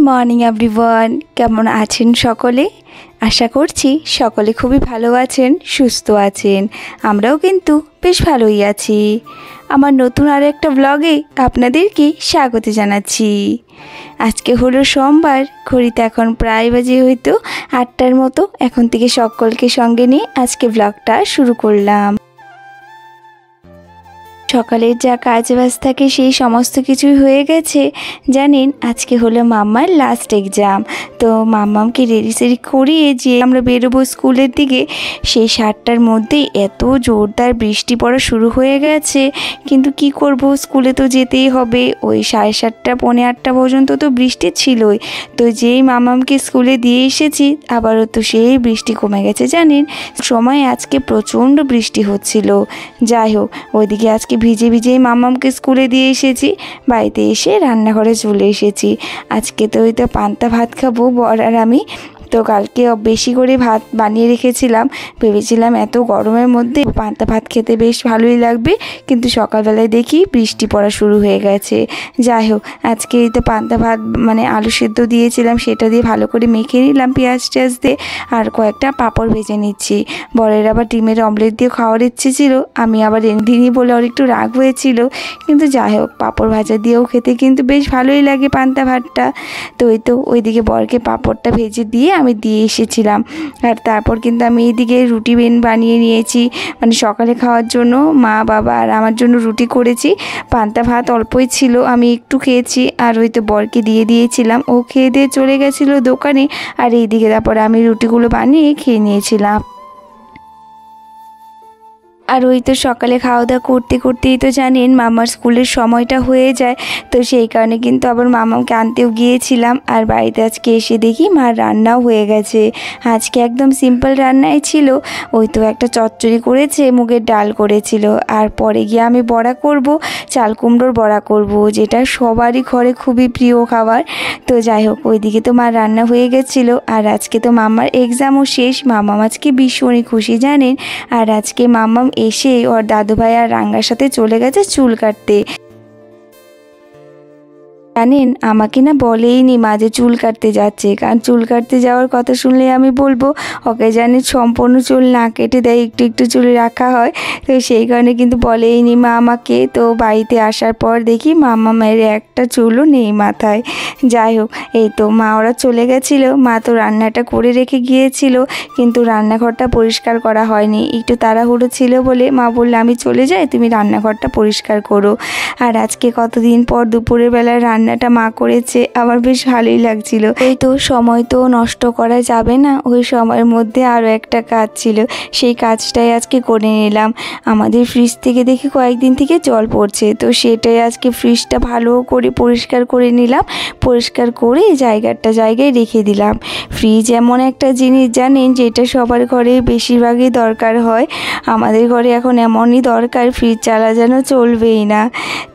Morning everyone, কেমন আছেন সকলে? আশা করছি সকলে খুবই ভালো আছেন, সুস্থ আছেন। আমরাও কিন্তু বেশ ভালোই আছি। আমার নতুন আর একটা ব্লগে আপনাদেরকে স্বাগত জানাচ্ছি। আজকে হলো সোমবার, ঘড়িতে এখন প্রায় বাজে হয়তো 8টার মতো। এখন থেকে সকলকে সঙ্গে নিয়ে আজকে ব্লগটা শুরু করলাম। সকালের যা কাজ বাজ থাকে সেই সমস্ত কিছুই হয়ে গেছে। জানেন আজকে হলো মাম্মার লাস্ট এক্সাম, তো মাম্মামকে রেডি সেডি করিয়ে যে আমরা বেরোবো স্কুলের দিকে, সেই 7টার মধ্যেই এত জোরদার বৃষ্টি পড়া শুরু হয়ে গেছে। কিন্তু কি করব, স্কুলে তো যেতেই হবে। ওই 7:30 পৌনে 8টা পর্যন্ত তো বৃষ্টি ছিলই। তো যেই মাম্মামকে স্কুলে দিয়ে এসেছি আবারও তো সেই বৃষ্টি কমে গেছে। জানেন সময় আজকে প্রচণ্ড বৃষ্টি হচ্ছিল। যাই হোক, ওইদিকে আজকে ভিজে ভিজেই মাম্মামকে স্কুলে দিয়ে এসেছি। বাড়িতে এসে রান্নাঘরে চলে এসেছি। আজকে তো ওই তো পান্তা ভাত খাবো বর আর আমি। তো কালকে বেশি করে ভাত বানিয়ে রেখেছিলাম, ভেবেছিলাম এত গরমের মধ্যে পান্তা ভাত খেতে বেশ ভালোই লাগবে, কিন্তু সকালবেলায় দেখি বৃষ্টি পড়া শুরু হয়ে গেছে। যাই হোক, আজকে এই তো পান্তা ভাত মানে আলু সেদ্ধ দিয়েছিলাম, সেটা দিয়ে ভালো করে মেখে নিলাম পেঁয়াজ টেয়াজ দিয়ে, আর কয়েকটা পাঁপড় ভেজে নিচ্ছি। বরের আবার ডিমের অমলেট দিয়ে খাওয়ার ইচ্ছে ছিল, আমি আবার দিনই বলে ওর একটু রাগ হয়েছিল। কিন্তু যাই হোক, পাঁপড় ভাজা দিয়েও খেতে কিন্তু বেশ ভালোই লাগে পান্তা ভাতটা। তো ওই তো ওইদিকে বরকে পাঁপড়টা ভেজে দিয়ে আমি দিয়ে এসেছিলাম। আর তারপর কিন্তু আমি এইদিকে রুটি বানিয়ে নিয়েছি, মানে সকালে খাওয়ার জন্য। মা বাবা আর আমার জন্য রুটি করেছি। পান্তা ভাত অল্পই ছিল, আমি একটু খেয়েছি, আর ওই তো বরকে দিয়ে দিয়েছিলাম। ও খেয়ে দিয়ে চলে গেছিলো দোকানে, আর এইদিকে তারপরে আমি রুটিগুলো বানিয়ে খেয়ে নিয়েছিলাম। আর ওই তো সকালে খাওয়া দাওয়া করতে করতেই তো জানেন মামার স্কুলের সময়টা হয়ে যায়। তো সেই কারণে কিন্তু আবার মামাকে আনতেও গিয়েছিলাম। আর বাড়িতে আজকে এসে দেখি মার রান্নাও হয়ে গেছে। আজকে একদম সিম্পল রান্নাই ছিল। ওই তো একটা চচ্চড়ি করেছে, মুগের ডাল করেছিল, আর পরে গিয়ে আমি বড়া করব, চাল কুমড়োর বড়া করব, যেটা সবারই ঘরে খুবই প্রিয় খাবার। তো যাই হোক, ওইদিকে তো মার রান্না হয়ে গেছিলো। আর আজকে তো মামার এক্সামও শেষ। মামাম আজকে ভীষণই খুশি জানেন। আর আজকে মামাম এসে ওর দাদুভাই আর রাঙ্গার সাথে চলে গেছে চুল কাটতে। জানেন আমাকে না বলেইনি মা যে চুল কাটতে যাচ্ছে, কারণ চুল কাটতে যাওয়ার কথা শুনলে আমি বলবো ওকে জানি সম্পূর্ণ চুল না কেটে দেয়, একটু একটু চুল রাখা হয়। তো সেই কারণে কিন্তু বলেইনি মা আমাকে। তো বাড়িতে আসার পর দেখি মামা মায়ের একটা চুলও নেই মাথায়। যাই হোক, এই তো মা ওরা চলে গেছিলো। মা তো রান্নাটা করে রেখে গিয়েছিল, কিন্তু রান্নাঘরটা পরিষ্কার করা হয়নি, একটু তাড়াহুড়ো ছিল বলে মা বললে আমি চলে যাই, তুমি রান্নাঘরটা পরিষ্কার করো। আর আজকে কতদিন পর দুপুরের বেলায় রান্নাটা মা করেছে, আমার বেশ ভালোই লাগছিল। এই তো সময় তো নষ্ট করা যাবে না, ওই সময়ের মধ্যে আরও একটা কাজ ছিল, সেই কাজটাই আজকে করে নিলাম। আমাদের ফ্রিজ থেকে দেখি কয়েকদিন থেকে জল পড়ছে, তো সেটাই আজকে ফ্রিজটা ভালো করে পরিষ্কার করে নিলাম। পরিষ্কার করে জায়গায় রেখে দিলাম। ফ্রিজ এমন একটা জিনিস জানেন যেটা সবার ঘরে বেশিরভাগই দরকার হয়। আমাদের ঘরে এখন এমনই দরকার, ফ্রিজ চালা যেন চলবেই না।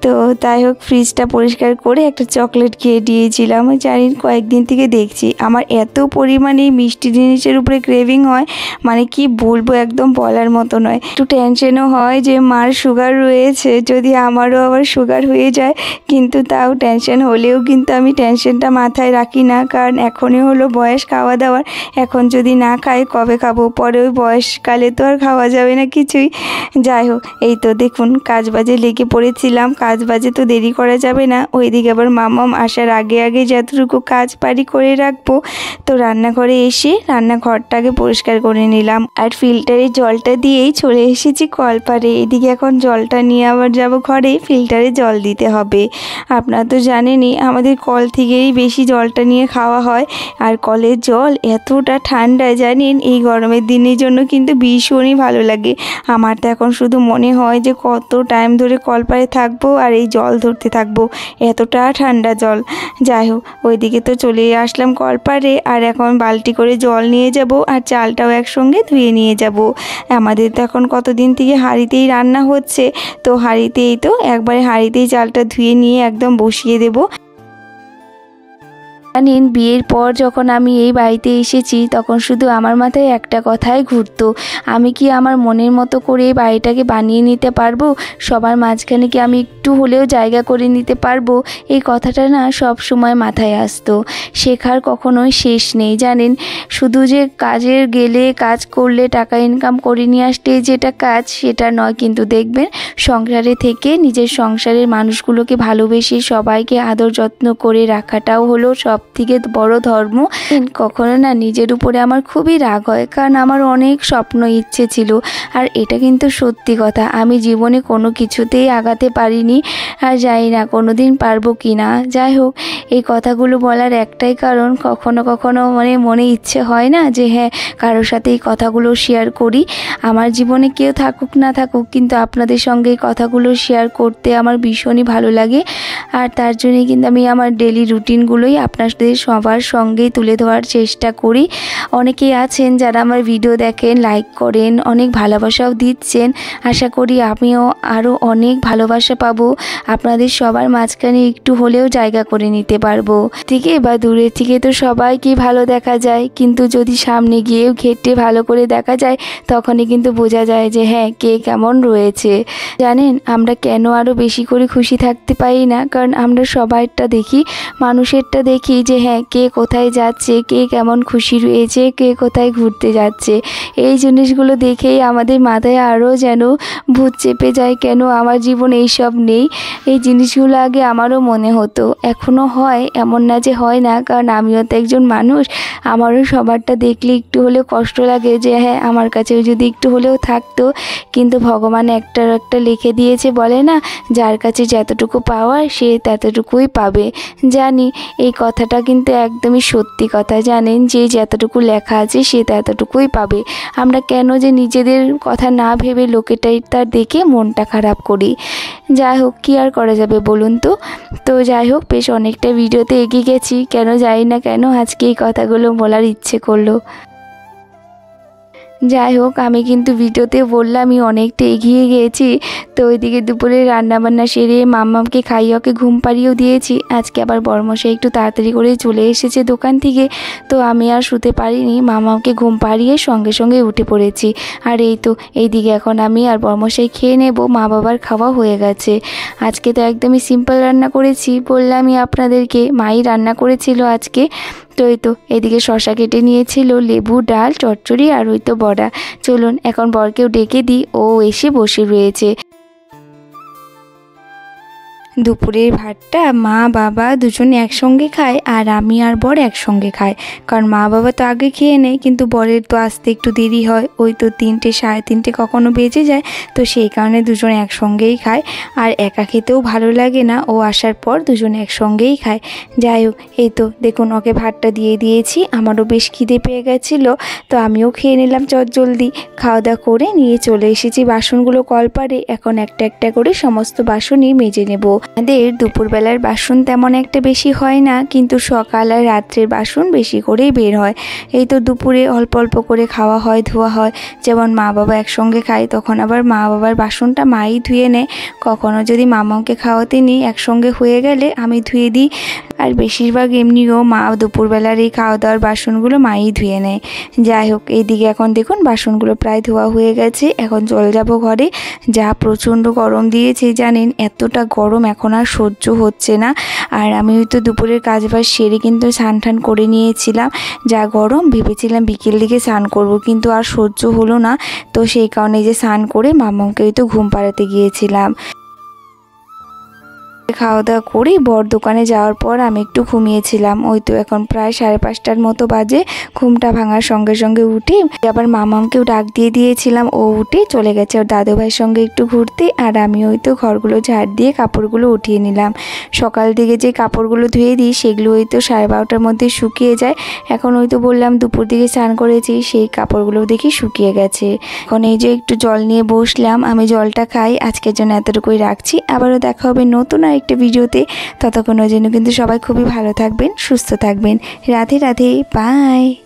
তো তাই হোক, ফ্রিজটা পরিষ্কার করে একটা চকলেট খেয়ে দিয়েছিলাম। জানি কয়েকদিন থেকে দেখছি আমার এত পরিমাণে মিষ্টি জিনিসের উপরে ক্রেভিং হয়, মানে কি বলবো, একদম বলার মতো নয়। একটু টেনশনও হয় যে মার সুগার রয়েছে, যদি আমারও আবার সুগার হয়ে যায়। কিন্তু তাও টেনশন হলেও কিন্তু আমি টেনশনটা মাথায় রাখি না, কারণ এখনই হলো বয়স খাওয়া দাওয়ার। এখন যদি না খাই কবে খাবো, পরে ওই বয়সকালে তো আর খাওয়া যাবে না কিছুই। যাই হোক, এই তো দেখুন কাজ বাজে লেগে পড়েছিলাম। কাজ বাজে তো দেরি করা যাবে না। ওইদিকে আবার মামাম আসার আগে আগে যতটুকু কাজ পারি করে রাখবো। তো রান্নাঘরে এসে রান্নাঘরটাকে পরিষ্কার করে নিলাম, আর ফিল্টারে জলটা দিয়েই চলে এসেছি কলপারে। এদিকে এখন জলটা নিয়ে আবার যাব ঘরে, ফিল্টারে জল দিতে হবে। আপনারা তো জানেনই আমাদের কল থেকেই বেশি জলটা নিয়ে খাওয়া হয়। আর কলের জল এতটা ঠান্ডা জানেন, এই গরমের দিনের জন্য কিন্তু ভীষণই ভালো লাগে। আমার তো এখন শুধু মনে হয় যে কত টাইম ধরে কলপারে থাকবো আর এই জল ধরতে থাকবো, এতটা ঠান্ডা জল। যাই হোক, ওইদিকে তো চলে আসলাম কলপারে, আর এখন বালতি করে জল নিয়ে যাব, আর চালটাও একসঙ্গে ধুয়ে নিয়ে যাব। আমাদের তো এখন কতদিন থেকে হাঁড়িতেই রান্না হচ্ছে, তো হাঁড়িতেই তো একবারে হাঁড়িতেই চালটা ধুয়ে নিয়ে একদম বসিয়ে দেব। জানেন, বিয়ের পর যখন আমি এই বাড়িতে এসেছি তখন শুধু আমার মাথায় একটা কথাই ঘুরতো, আমি কি আমার মনের মতো করে এই বাড়িটাকে বানিয়ে নিতে পারবো, সবার মাঝখানে কি আমি একটু হলেও জায়গা করে নিতে পারবো। এই কথাটা না সব সময় মাথায় আসতো। শেখার কখনোই শেষ নেই জানেন, শুধু যে কাজের গেলে কাজ করলে টাকা ইনকাম করে নিয়ে আসতে যেটা কাজ সেটা নয়, কিন্তু দেখবেন সংসারে থেকে নিজের সংসারের মানুষগুলোকে ভালোবেসে সবাইকে আদর যত্ন করে রাখাটাও হলো সব থেকে বড় ধর্ম। কখনো না নিজের উপরে আমার খুবই রাগ হয়, কারণ আমার অনেক স্বপ্ন ইচ্ছে ছিল, আর এটা কিন্তু সত্যি কথা, আমি জীবনে কোনো কিছুতেই আগাতে পারিনি, আর জানি না কোনো দিন পারবো কি না। যাই হোক, এই কথাগুলো বলার একটাই কারণ, কখনো কখনো মনে ইচ্ছে হয় না যে হ্যাঁ কারোর সাথে এই কথাগুলো শেয়ার করি। আমার জীবনে কেউ থাকুক না থাকুক, কিন্তু আপনাদের সঙ্গে এই কথাগুলো শেয়ার করতে আমার ভীষণই ভালো লাগে, আর তার জন্যই কিন্তু আমি আমার ডেলি রুটিনগুলোই আপনাদের সবার সঙ্গেই তুলে ধরার চেষ্টা করি। অনেকেই আছেন যারা আমার ভিডিও দেখেন, লাইক করেন, অনেক ভালোবাসাও দিচ্ছেন। আশা করি আমিও আরও অনেক ভালোবাসা পাবো, আপনাদের সবার মাঝখানে একটু হলেও জায়গা করে নিতে পারবো। থেকে বা দূরের থেকে তো সবাইকে ভালো দেখা যায়, কিন্তু যদি সামনে গিয়েও ঘেটে ভালো করে দেখা যায় তখনই কিন্তু বোঝা যায় যে হ্যাঁ কে কেমন রয়েছে। জানেন, আমরা কেন আরও বেশি করে খুশি থাকতে পারি না, কারণ আমরা সবাইটা দেখি, মানুষেরটা দেখি যে হ্যাঁ কে কোথায় যাচ্ছে, কে কেমন খুশি রয়েছে, কে কোথায় ঘুরতে যাচ্ছে। এই জিনিসগুলো দেখেই আমাদের মাথায় আরও যেন ভূত চেপে যায়, কেন আমার জীবনে এইসব নেই। এই জিনিসগুলো আগে আমারও মনে হতো, এখনও হয়, এমন না যে হয় না, কারণ আমিও তো একজন মানুষ, আমারও সবারটা দেখলে একটু হলেও কষ্ট লাগে যে হ্যাঁ আমার কাছেও যদি একটু হলেও থাকতো। কিন্তু ভগবান একটা লিখে দিয়েছে, বলে না যার কাছে যতটুকু পাওয়ার সে ততটুকুই পাবে। জানি এই কথাটা কিন্তু একদমই সত্যি কথা, জানেন যে যতটুকু লেখা আছে সে ততটুকুই পাবে। আমরা কেন যে নিজেদের কথা না ভেবে লোকেটাই তার দেখে মনটা খারাপ করি। যাই হোক, কী আর করা যাবে বলুন তো। তো যাই হোক, বেশ অনেকটা ভিডিওতে এগিয়ে গেছি, কেন জানি না কেন আজকে এই কথাগুলো বলার ইচ্ছে করলো। যাই হোক, আমি কিন্তু ভিডিওতে বললামই অনেকটা এগিয়ে গিয়েছি। তো ওইদিকে দুপুরে রান্নাবান্না সেরে মাম্মামকে খাইয়ে ওকে ঘুম পাড়িয়েও দিয়েছি। আজকে আবার বড়মশাই একটু তাড়াতাড়ি করে চলে এসেছে দোকান থেকে, তো আমি আর শুতে পারিনি, মাম্মামকে ঘুম পাড়িয়ে সঙ্গে সঙ্গে উঠে পড়েছি। আর এই তো এইদিকে এখন আমি আর বড়মশাই খেয়ে নেব, মা বাবার খাওয়া হয়ে গেছে। আজকে তো একদমই সিম্পল রান্না করেছি, বললামই আপনাদেরকে, মাই রান্না করেছিল আজকে। তো এই তো এদিকে শসা কেটে নিয়েছিল, লেবু, ডাল, চচ্চড়ি আর ওই তো বড়া। চলুন এখন বরকেও ডেকে দিই, ও এসে বসে রয়েছে। দুপুরের ভাতটা মা বাবা দুজনে একসঙ্গে খায়, আর আমি আর বর একসঙ্গে খাই, কারণ মা বাবা তো আগে খেয়ে নেয়, কিন্তু বরের তো আসতে একটু দেরি হয়, ওই তো 3টে, 3:30 কখনো বেজে যায়, তো সেই কারণে দুজনে একসঙ্গেই খায়। আর একা খেতেও ভালো লাগে না, ও আসার পর দুজনে একসঙ্গেই খায়। যাই হোক, এই তো দেখুন ওকে ভাতটা দিয়ে দিয়েছি, আমারও বেশ খিদে পেয়ে গেছিলো, তো আমিও খেয়ে নিলাম চটজলদি। খাওয়া দাওয়া করে নিয়ে চলে এসেছি বাসনগুলো কলপারে, এখন একটা একটা করে সমস্ত বাসনই মেজে নেব। আমাদের দুপুরবেলার বাসন তেমন একটা বেশি হয় না, কিন্তু সকাল আর রাত্রের বাসন বেশি করেই বের হয়। এই তো দুপুরে অল্প অল্প করে খাওয়া হয়, ধোয়া হয়। যেমন মা বাবা একসঙ্গে খায় তখন আবার মা বাবার বাসনটা মাই ধুয়ে নেয়, কখনো যদি মামাকে খাওয়াতে নিই একসঙ্গে হয়ে গেলে আমি ধুয়ে দিই, আর বেশিরভাগ এমনিও মা দুপুরবেলার এই খাওয়া দাওয়ার বাসনগুলো মাই ধুয়ে নেয়। যাই হোক, এইদিকে এখন দেখুন বাসনগুলো প্রায় ধোয়া হয়ে গেছে, এখন চলে যাব ঘরে। যা প্রচণ্ড গরম দিয়েছে জানেন, এতটা গরম এখন আর সহ্য হচ্ছে না। আর আমি হয়তো দুপুরের কাজবাজ সেরে কিন্তু স্নান টান করে নিয়েছিলাম, যা গরম ভেবেছিলাম বিকেল দিকে স্নান করব, কিন্তু আর সহ্য হলো না, তো সেই কারণে যে স্নান করে মামাকে হয়তো ঘুম পাড়াতে গিয়েছিলাম। খাওয়া দাওয়া করে বর দোকানে যাওয়ার পর আমি একটু ঘুমিয়েছিলাম, ওই তো এখন প্রায় 5:30টার মতো বাজে। ঘুমটা ভাঙার সঙ্গে সঙ্গে উঠে আবার মামামকেও ডাক দিয়ে দিয়েছিলাম, ও উঠে চলে গেছে ওর দাদু ভাইয়ের সঙ্গে একটু ঘুরতে, আর আমি ওই তো ঘরগুলো ঝাড় দিয়ে কাপড়গুলো উঠিয়ে নিলাম। সকাল দিকে যে কাপড়গুলো ধুয়ে দিই সেগুলো ওই তো 12:30টার মধ্যে শুকিয়ে যায়। এখন ওই তো বললাম দুপুর দিকে স্নান করেছি, সেই কাপড়গুলো দেখি শুকিয়ে গেছে। এখন এই যে একটু জল নিয়ে বসলাম, আমি জলটা খাই। আজকের জন্য এতটুকুই রাখছি, আবারও দেখা হবে নতুন একটা ভিডিওতে। ততক্ষণের জন্য কিন্তু সবাই খুবই ভালো থাকবেন, সুস্থ থাকবেন। রাধে রাধে, বাই।